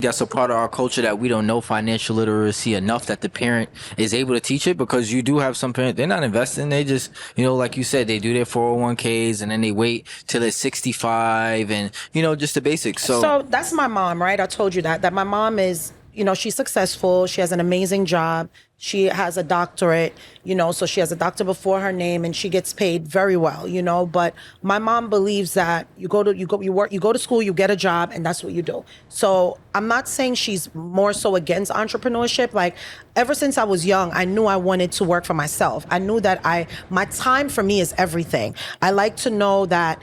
That's a part of our culture that we don't know financial literacy enough that the parent is able to teach it, because you do have some parents, they're not investing. They just, like you said, they do their 401ks and then they wait till it's 65 and, just the basics. So that's my mom, right? I told you that my mom is, she's successful. She has an amazing job. She has a doctorate, so she has a doctor before her name and she gets paid very well, but my mom believes that you go to school, you get a job, and that's what you do. So I'm not saying she's more so against entrepreneurship. Like, ever since I was young, I knew I wanted to work for myself. I knew that my time for me is everything. I like to know that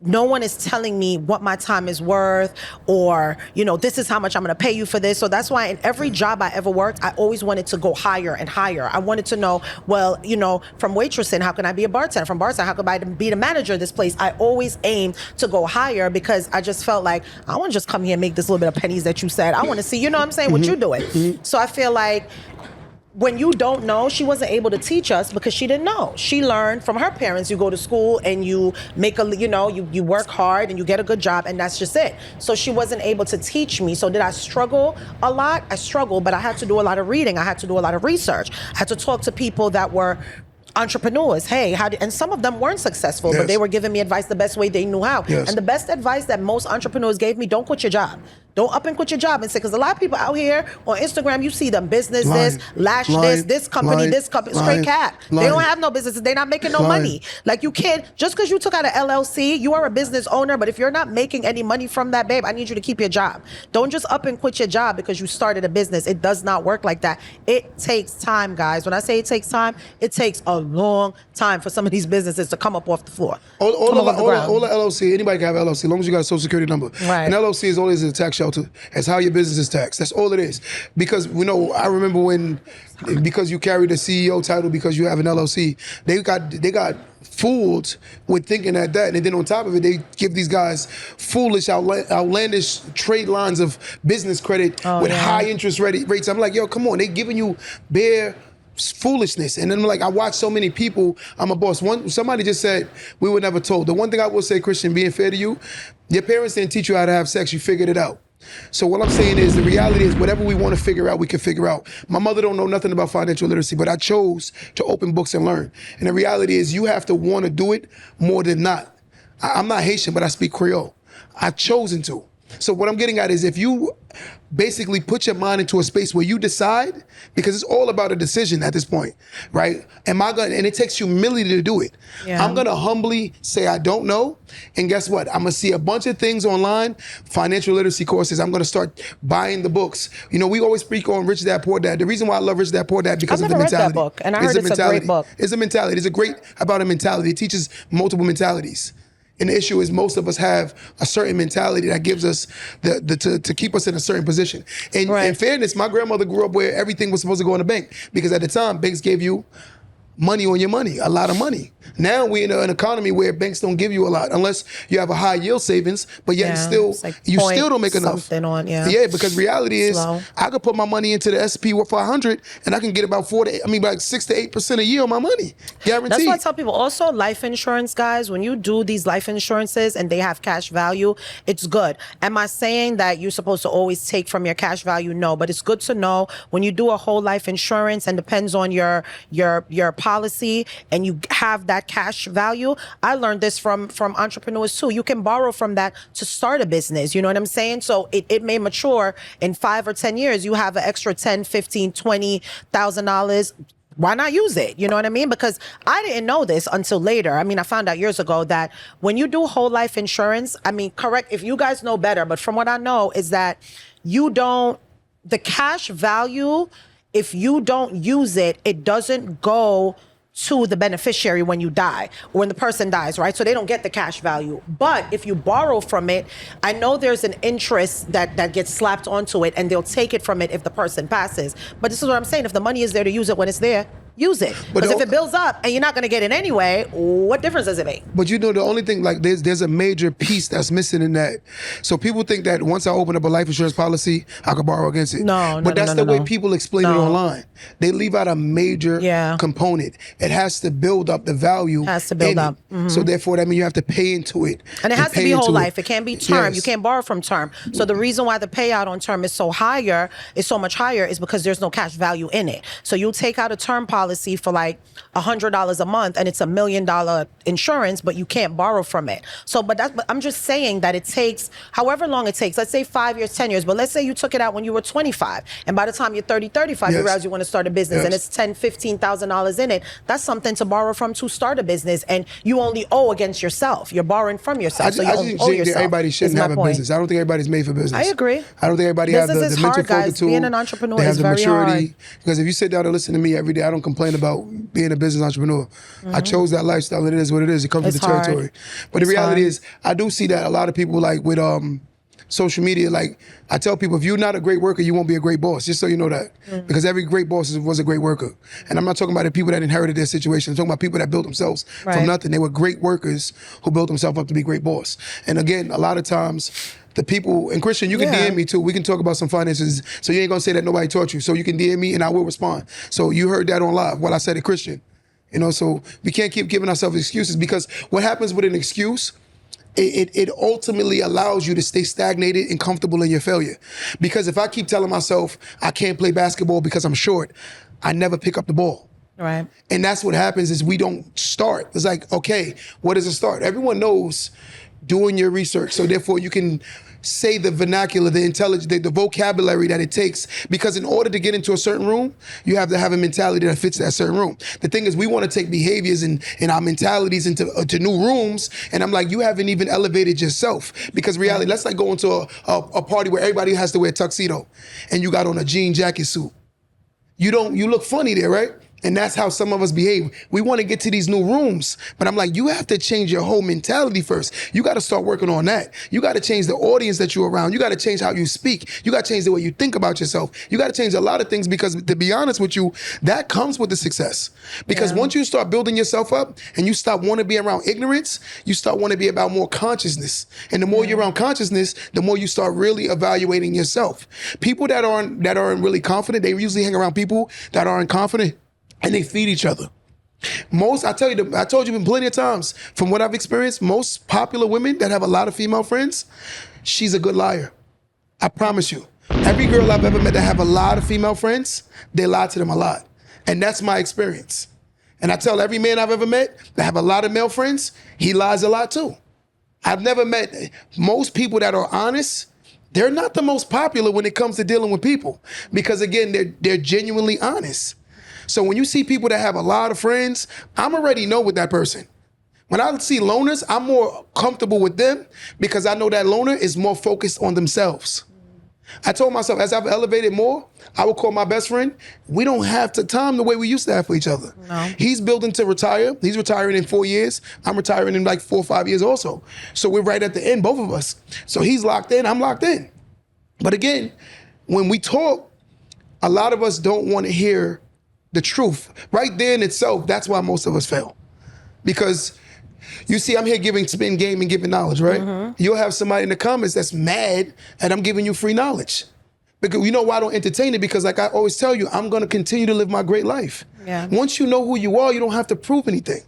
no one is telling me what my time is worth, or, this is how much I'm going to pay you for this. So that's why in every job I ever worked, I always wanted to go higher and higher. I wanted to know, well, from waitressing, how can I be a bartender? From bartender, how can I be the manager of this place? I always aimed to go higher because I just felt like, I want to just come here and make this little bit of pennies that you said. I want to see, what I'm saying, what you're doing. So I feel like, when you don't know, she wasn't able to teach us because she didn't know. She learned from her parents. You go to school and you make you work hard and you get a good job, and that's just it. So she wasn't able to teach me. So did I struggle a lot? I struggled, but I had to do a lot of reading. I had to do a lot of research. I had to talk to people that were entrepreneurs. Hey, and some of them weren't successful, but they were giving me advice the best way they knew how. And the best advice that most entrepreneurs gave me: don't quit your job. Don't up and quit your job and say, because a lot of people out here on Instagram, you see them business this company, straight cap. They don't have no businesses. They're not making no money. Like, you can't, just because you took out an LLC, you are a business owner, but if you're not making any money from that, babe, I need you to keep your job. Don't just up and quit your job because you started a business. It does not work like that. It takes time, guys. When I say it takes time, it takes a long time for some of these businesses to come up off the floor. All the LLC, anybody can have an LLC, as long as you got a social security number. Right. An LLC is always a tax shelter. It's how your business is taxed. That's all it is. Because, I remember because you carry the CEO title because you have an LLC, they got fooled with thinking that, and then on top of it, they give these guys foolish, outlandish trade lines of business credit with high interest rates. I'm like, yo, come on, they giving you bare foolishness. And then, like, I watch so many people. I'm a boss. Somebody just said, we were never told. The one thing I will say, Christian, being fair to you, your parents didn't teach you how to have sex. You figured it out. So what I'm saying is, the reality is, whatever we want to figure out, we can figure out. My mother don't know nothing about financial literacy, but I chose to open books and learn. And the reality is, you have to want to do it more than not. I'm not Haitian, but I speak Creole. I've chosen to. So what I'm getting at is, if you basically put your mind into a space where you decide, because it's all about a decision at this point, right? And it takes humility to do it. Yeah. I'm gonna humbly say I don't know, and guess what? I'm gonna see a bunch of things online, financial literacy courses. I'm gonna start buying the books. We always speak on Rich Dad Poor Dad. The reason why I love Rich Dad Poor Dad because of the mentality. I've never read that book, and I heard it's a great book. It's a mentality. It's about a mentality. It teaches multiple mentalities. And the issue is, most of us have a certain mentality that gives us to keep us in a certain position. And in fairness, my grandmother grew up where everything was supposed to go in the bank, because at the time, banks gave you money on your money, a lot of money. Now we're in an economy where banks don't give you a lot unless you have a high yield savings, but yet you still don't make enough. Because reality is, I could put my money into the S&P 500 and I can get about 6 to 8% a year on my money, guaranteed. That's why I tell people also, life insurance, guys, when you do these life insurances and they have cash value, it's good. Am I saying that you're supposed to always take from your cash value? No, but it's good to know when you do a whole life insurance, and depends on your policy, and you have that cash value. I learned this from entrepreneurs too. You can borrow from that to start a business. You know what I'm saying? So it may mature in 5 or 10 years. You have an extra $10, $15, $20,000. Why not use it? You know what I mean? Because I didn't know this until later. I found out years ago that when you do whole life insurance, correct if you guys know better, but from what I know is that the cash value, if you don't use it, it doesn't go to the beneficiary when you die, or when the person dies, right? So they don't get the cash value. But if you borrow from it, I know there's an interest that gets slapped onto it, and they'll take it from it if the person passes. But this is what I'm saying. If the money is there to use it when it's there, use it. But Because if the- it builds up and you're not going to get it anyway, what difference does it make? But you know, the only thing, like, there's a major piece that's missing in that. So people think that once I open up a life insurance policy, I could borrow against it. No, but that's the way people explain it online. They leave out a major component. It has to build up the value. Has to build up. So therefore, that means you have to pay into it. And it has to be whole life. It can't be term. Yes. You can't borrow from term. So the reason why the payout on term is so much higher is because there's no cash value in it. So you'll take out a term policy for like $100 a month and it's $1 million insurance, but you can't borrow from it. So, but I'm just saying that it takes however long it takes. Let's say 5 years, 10 years, but let's say you took it out when you were 25. And by the time you're 30, 35, you realize you want to start a business and it's $10,000, $15,000 in it. That's something to borrow from to start a business. And you only owe against yourself. You're borrowing from yourself. I just think that everybody shouldn't have a business. I don't think everybody's made for business. I agree. I don't think everybody has the mental hard, guys. fortitude. Being an entrepreneur they have is the very maturity. hard. Because if you sit down and listen to me every day, I don't complain about being a business entrepreneur. I chose that lifestyle, and it is what it is. It comes with the territory. But the reality is, I do see that a lot of people, like with social media, like I tell people, if you're not a great worker, you won't be a great boss. Just so you know that, because every great boss was a great worker. And I'm not talking about the people that inherited their situation. I'm talking about people that built themselves from nothing. They were great workers who built themselves up to be great boss. And again, a lot of times, the people, and Christian, you can DM me too. We can talk about some finances. So you ain't gonna say that nobody taught you. So you can DM me and I will respond. So you heard that on live while I said it, Christian. You know, so we can't keep giving ourselves excuses, because what happens with an excuse, it ultimately allows you to stay stagnated and comfortable in your failure. Because if I keep telling myself I can't play basketball because I'm short, I never pick up the ball. Right. And that's what happens is we don't start. It's like, okay, what is a start? Everyone knows doing your research. So therefore you can say the vernacular, the intelligence, the vocabulary that it takes. Because in order to get into a certain room, you have to have a mentality that fits that certain room. The thing is, we want to take behaviors and our mentalities into new rooms. And I'm like, you haven't even elevated yourself. Because reality, let's not go into a party where everybody has to wear a tuxedo and you got on a jean jacket suit. You look funny there, right? And that's how some of us behave. We want to get to these new rooms, but I'm like, you have to change your whole mentality first. You got to start working on that. You got to change the audience that you're around. You got to change how you speak. You got to change the way you think about yourself. You got to change a lot of things, because to be honest with you, that comes with the success. Because once you start building yourself up and you stop wanting to be around ignorance, you start wanting to be about more consciousness. And the more you're around consciousness, the more you start really evaluating yourself. People that aren't really confident, they usually hang around people that aren't confident. And they feed each other. I told you plenty of times, from what I've experienced, most popular women that have a lot of female friends, she's a good liar. I promise you. Every girl I've ever met that have a lot of female friends, they lie to them a lot. And that's my experience. And I tell every man I've ever met that have a lot of male friends, he lies a lot too. I've never met most people that are honest. They're not the most popular when it comes to dealing with people, because again, they're genuinely honest. So when you see people that have a lot of friends, I'm already know with that person. When I see loners, I'm more comfortable with them, because I know that loner is more focused on themselves. I told myself, as I've elevated more, I would call my best friend. We don't have the time the way we used to have for each other. No. He's building to retire. He's retiring in 4 years. I'm retiring in like 4 or 5 years also. So we're right at the end, both of us. So he's locked in, I'm locked in. But again, when we talk, a lot of us don't want to hear the truth. Right there in itself, that's why most of us fail. Because you see, I'm here giving spin game and giving knowledge, right? You'll have somebody in the comments that's mad and I'm giving you free knowledge. Because you know why I don't entertain it? Because like I always tell you, I'm going to continue to live my great life. Yeah. Once you know who you are, you don't have to prove anything.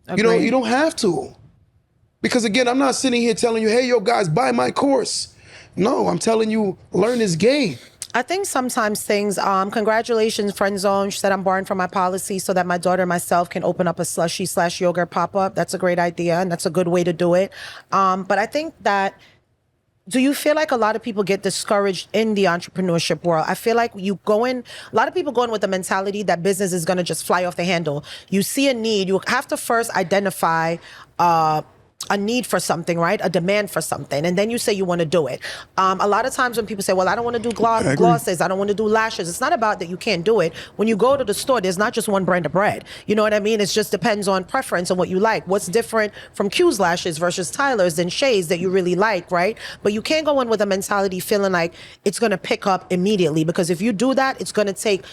Agreed. You don't have to. Because again, I'm not sitting here telling you, hey, yo, guys, buy my course. No, I'm telling you, learn this game. I think sometimes things, congratulations, Friend Zone. She said I'm borrowing from my policy so that my daughter and myself can open up a slushy/yogurt pop-up. That's a great idea, and that's a good way to do it. But I think that, do you feel like a lot of people get discouraged in the entrepreneurship world? I feel like a lot of people go in with the mentality that business is going to just fly off the handle. You see a need, you have to first identify a need for something, right? A demand for something. And then you say you want to do it. A lot of times when people say, well, I don't want to do glosses, I don't want to do lashes. It's not about that you can't do it. When you go to the store, there's not just one brand of bread. You know what I mean? It just depends on preference and what you like. What's different from Q's lashes versus Tyler's and Shay's that you really like, right? But you can't go in with a mentality feeling like it's going to pick up immediately, because if you do that, it's going to take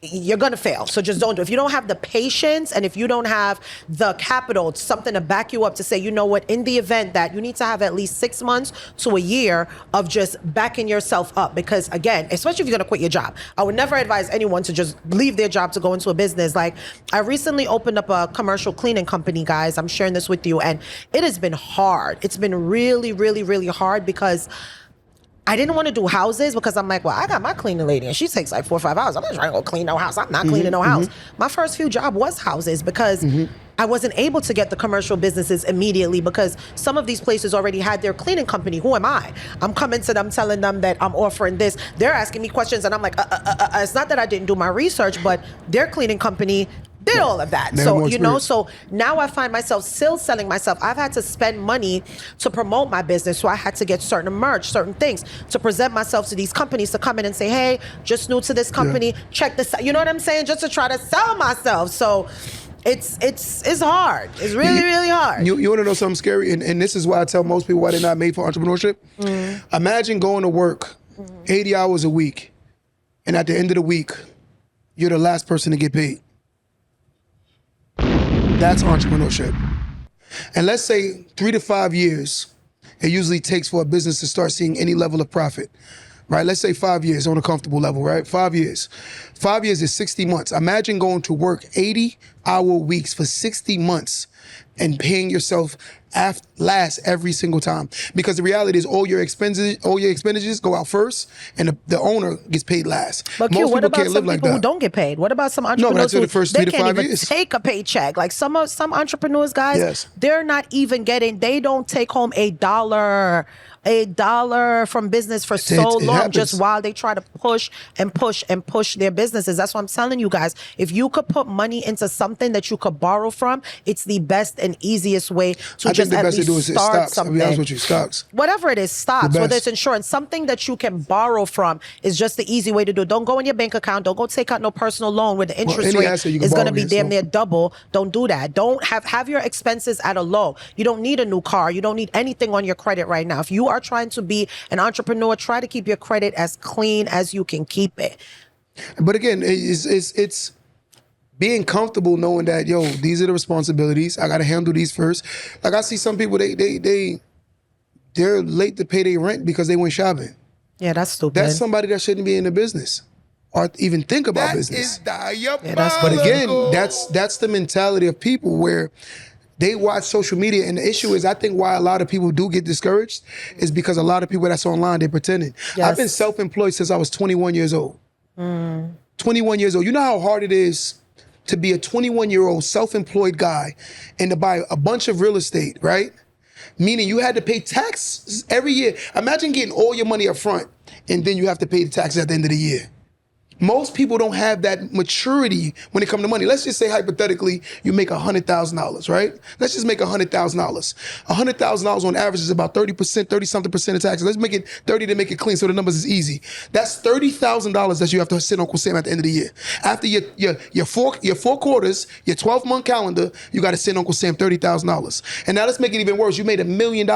you're gonna fail. So just don't do it. If you don't have the patience and if you don't have the capital, something to back you up to say, you know what, in the event that you need to have at least 6 months to a year of just backing yourself up. Because again, especially if you're gonna quit your job, I would never advise anyone to just leave their job to go into a business. Like, I recently opened up a commercial cleaning company, guys. I'm sharing this with you, and it has been hard. It's been really, really, really hard because I didn't want to do houses because I'm like, well, I got my cleaning lady and she takes like 4 or 5 hours. I'm not trying to go clean no house. I'm not cleaning no house. My first few jobs was houses because I wasn't able to get the commercial businesses immediately because some of these places already had their cleaning company. Who am I? I'm coming to them telling them that I'm offering this. They're asking me questions and I'm like, it's not that I didn't do my research, but their cleaning company did all of that. So, you know, so now I find myself still selling myself. I've had to spend money to promote my business. So I had to get certain merch, certain things to present myself to these companies to come in and say, hey, just new to this company, check this out. You know what I'm saying? Just to try to sell myself. So it's hard. It's really, really hard. You want to know something scary? And this is why I tell most people why they're not made for entrepreneurship. Imagine going to work 80 hours a week, and at the end of the week, you're the last person to get paid. That's entrepreneurship. And let's say 3 to 5 years, it usually takes for a business to start seeing any level of profit, right? Let's say 5 years on a comfortable level, right? 5 years. 5 years is 60 months. Imagine going to work 80-hour weeks for 60 months and paying yourself last every single time. Because the reality is all your expenditures go out first and the owner gets paid last. But most what people about can't some live like people that. who don't get paid? What about some entrepreneurs the first 3 they to can't 5 even years. take a paycheck? Like some entrepreneurs, guys, Yes. they're not even getting, they don't take home a dollar from business for so it long, happens. just while they try to push their businesses. That's what I'm telling you guys. If you could put money into something that you could borrow from, it's the best and easiest way to I just think the at best to least do is start stocks. I'll something. be honest with you, stocks. Whatever it is, stocks, The whether best. it's insurance, something that you can borrow from is just the easy way to do it. Don't go in your bank account. Don't go take out no personal loan where the interest any rate asset you can is going to borrow be against, damn so. near double. Don't do that. Don't have your expenses at a low. You don't need a new car. You don't need anything on your credit right now. If you are trying to be an entrepreneur, try to keep your credit as clean as you can keep it. But again, it's being comfortable knowing that, yo, these are the responsibilities. I got to handle these first. Like I see some people, they're late to pay their rent because they went shopping. Yeah, that's stupid. That's somebody that shouldn't be in the business or even think about business. that's But again, that's the mentality of people where they watch social media, and the issue is, I think why a lot of people do get discouraged is because a lot of people that's online, they're pretending. Yes. I've been self-employed since I was 21 years old. 21 years old. You know how hard it is to be a 21-year-old self-employed guy and to buy a bunch of real estate, right? Meaning you had to pay taxes every year. Imagine getting all your money up front and then you have to pay the taxes at the end of the year. Most people don't have that maturity when it comes to money. Let's just say hypothetically you make $100,000, right? Let's just make $100,000. $100,000 on average is about 30-something% of taxes. Let's make it 30 to make it clean so the numbers is easy. That's $30,000 that you have to send Uncle Sam at the end of the year. After your four quarters, your 12-month calendar, you got to send Uncle Sam $30,000. And now let's make it even worse. You made $1 million.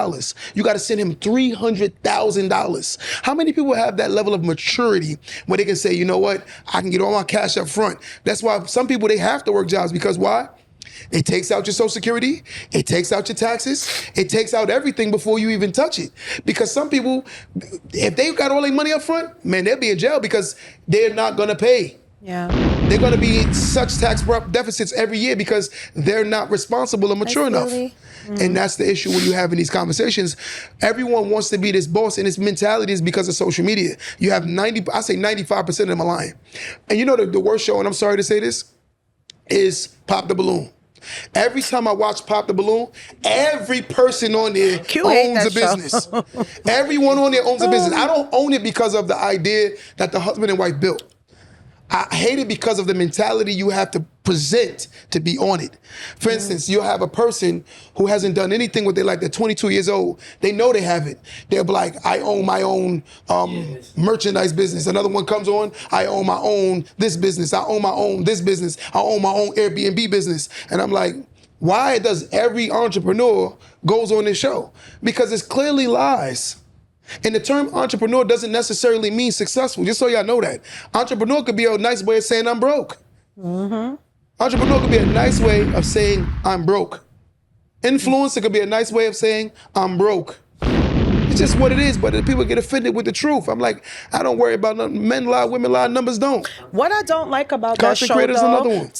You got to send him $300,000. How many people have that level of maturity where they can say, you know what? I can get all my cash up front. That's why some people, they have to work jobs because why? It takes out your Social Security. It takes out your taxes. It takes out everything before you even touch it. Because some people, if they've got all their money up front, man, they'll be in jail because they're not going to pay. Yeah. They're going to be in such tax deficits every year because they're not responsible or mature enough. And that's the issue when you're having these conversations. Everyone wants to be this boss, and its mentality is because of social media. You have 95% of them are lying. And you know the worst show, and I'm sorry to say this, is Pop the Balloon. Every time I watch Pop the Balloon, every person on there owns a business. Everyone on there owns a business. I don't own it because of the idea that the husband and wife built. I hate it because of the mentality you have to present to be on it. For instance, you'll have a person who hasn't done anything with their life. They're 22 years old. They know they have it. They're like, I own my own merchandise business. Another one comes on, I own my own this business. I own my own this business. I own my own Airbnb business. And I'm like, why does every entrepreneur goes on this show? Because it's clearly lies. And the term entrepreneur doesn't necessarily mean successful. Just so y'all know that. Entrepreneur could be a nice way of saying I'm broke. Entrepreneur could be a nice way of saying I'm broke. Influencer could be a nice way of saying I'm broke. It's just what it is, but people get offended with the truth. I'm like, I don't worry about nothing. Men lie, women lie, numbers don't. What I don't like about that Content show, creators, though, another one.